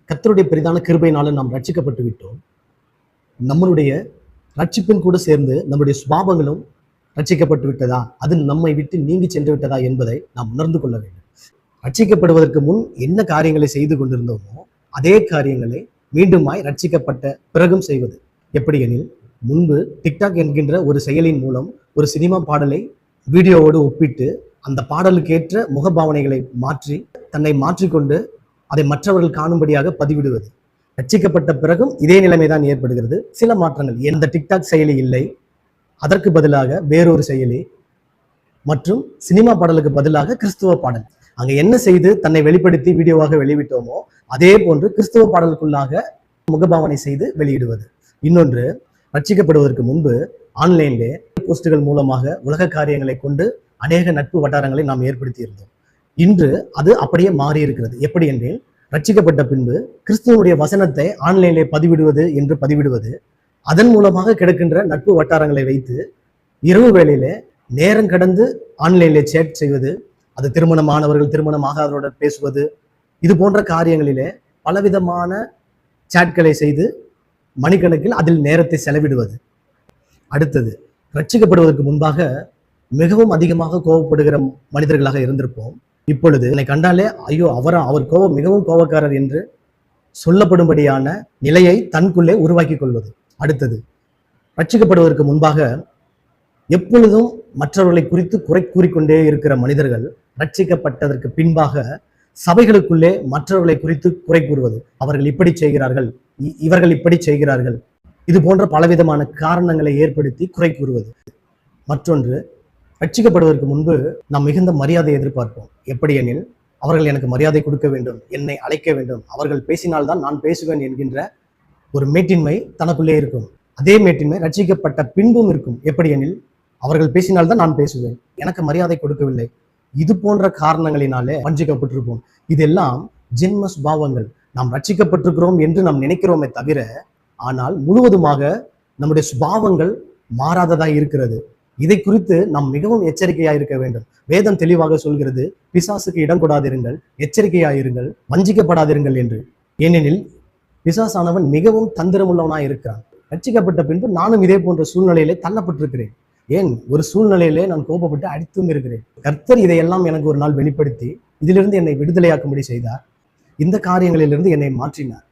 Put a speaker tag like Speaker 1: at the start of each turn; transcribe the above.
Speaker 1: கர்த்தருடைய பெரிதான கிருபையினால நாம் ரட்சிக்கப்பட்டு விட்டோம். நம்மளுடைய ரட்சிப்பின் கூட சேர்ந்து நம்முடைய சுபாவங்களும் ரட்சிக்கப்பட்டு விட்டதா, அது நம்மை விட்டு நீங்கி சென்று விட்டதா என்பதை நாம் உணர்ந்து கொள்ள வேண்டும். ரட்சிக்கப்படுவதற்கு முன் என்ன காரியங்களை செய்து கொண்டிருந்தோமோ அதே காரியங்களை மீண்டுமாய் ரட்சிக்கப்பட்ட பிறகும் செய்வது. எப்படி எனில், முன்பு டிக்டாக் என்கின்ற ஒரு செயலின் மூலம் ஒரு சினிமா பாடலை வீடியோவோடு ஒப்பிட்டு அந்த பாடலுக்கேற்ற முகபாவனைகளை மாற்றி தன்னை மாற்றிக்கொண்டு அதை மற்றவர்கள் காணும்படியாக பதிவிடுவது. ரட்சிக்கப்பட்ட பிறகும் இதே நிலைமைதான் ஏற்படுகிறது. சில மாற்றங்கள், எந்த டிக்டாக் செயலி இல்லை, அதற்கு பதிலாக வேறொரு செயலி மற்றும் சினிமா பாடலுக்கு பதிலாக கிறிஸ்துவ பாடல். அங்க என்ன செய்து தன்னை வெளிப்படுத்தி வீடியோவாக வெளியிட்டோமோ அதே போன்று கிறிஸ்துவ பாடலுக்குள்ளாக முகபாவனை செய்து வெளியிடுவது. இன்னொன்று, ரட்சிக்கப்படுவதற்கு முன்பு ஆன்லைன்லே போஸ்டுகள் மூலமாக உலக காரியங்களை கொண்டு அநேக நட்பு வட்டாரங்களை நாம் ஏற்படுத்தி இருந்தோம். இன்று அது அப்படியே மாறி இருக்கிறது. எப்படி என்றால், ரட்சிக்கப்பட்ட பின்பு கிறிஸ்துவனுடைய வசனத்தை ஆன்லைனிலே பதிவிடுவது என்று பதிவிடுவது, அதன் மூலமாக கிடைக்கின்ற நட்பு வட்டாரங்களை வைத்து இரவு வேளையிலே நேரம் கடந்து ஆன்லைனிலே சேட் செய்வது, அது திருமணமானவர்கள் திருமணமாகாதவருடன் பேசுவது, இது போன்ற காரியங்களிலே பலவிதமான சாட்களை செய்து மணிக்கணக்கில் அதில் நேரத்தை செலவிடுவது. அடுத்தது, ரட்சிக்கப்படுவதற்கு முன்பாக மிகவும் அதிகமாக கோபப்படுகிற மனிதர்களாக இருந்திருப்போம். இப்பொழுது என்னை கண்டாலே ஐயோ அவர் கோபம் மிகவும் கோபக்காரர் என்று சொல்லப்படும்படியான நிலையை தனக்குள்ளே உருவாக்கி கொள்வது. அடுத்தது, ரட்சிக்கப்படுவதற்கு முன்பாக எப்பொழுதும் மற்றவர்களை குறித்து குறை கூறிக்கொண்டே இருக்கிற மனிதர்கள் ரட்சிக்கப்பட்டதற்கு பின்பாக சபைகளுக்குள்ளே மற்றவர்களை குறித்து குறை கூறுவது. அவர்கள் இப்படி செய்கிறார்கள், இவர்கள் இப்படி செய்கிறார்கள், இது போன்ற பலவிதமான காரணங்களை ஏற்படுத்தி குறை கூறுவது. மற்றொன்று, ரட்சிக்கப்படுவதற்கு முன்பு நாம் மிகுந்த மரியாதை எதிர்பார்ப்போம். எப்படி எனில், அவர்கள் எனக்கு மரியாதை கொடுக்க வேண்டும், என்னை அழைக்க வேண்டும், அவர்கள் பேசினால்தான் நான் பேசுவேன் என்கின்ற ஒரு மேட்டின்மை தனக்குள்ளே இருக்கும். அதே மேட்டின்மை ரட்சிக்கப்பட்ட பின்பும் இருக்கும். எப்படி எனில், அவர்கள் பேசினால்தான் நான் பேசுவேன், எனக்கு மரியாதை கொடுக்கவில்லை, இது போன்ற காரணங்களினாலே வஞ்சிக்கப்பட்டிருப்போம். இதெல்லாம் ஜென்ம சுபாவங்கள். நாம் ரட்சிக்கப்பட்டிருக்கிறோம் என்று நாம் நினைக்கிறோமே தவிர, ஆனால் முழுவதுமாக நம்முடைய சுபாவங்கள் மாறாததாக இருக்கிறது. இதை குறித்து நாம் மிகவும் எச்சரிக்கையாக இருக்க வேண்டும். வேதம் தெளிவாக சொல்கிறது, பிசாசுக்கு இடம் கொடாதிருங்கள், எச்சரிக்கையாயிருங்கள், வஞ்சிக்கப்படாதிருங்கள் என்று. ஏனெனில் பிசாசானவன் மிகவும் தந்திரமுள்ளவனாய் இருக்கிறான். ரட்சிக்கப்பட்ட பின்பு நானும் இதே போன்ற சூழ்நிலையிலே தள்ளப்பட்டிருக்கிறேன். ஏன், ஒரு சூழ்நிலையிலே நான் கோபப்பட்டு அடித்தும் இருக்கிறேன். கர்த்தர் இதையெல்லாம் எனக்கு ஒரு நாள் வெளிப்படுத்தி இதிலிருந்து என்னை விடுதலையாக்கும்படி செய்தார். இந்த காரியங்களிலிருந்து என்னை மாற்றினார்.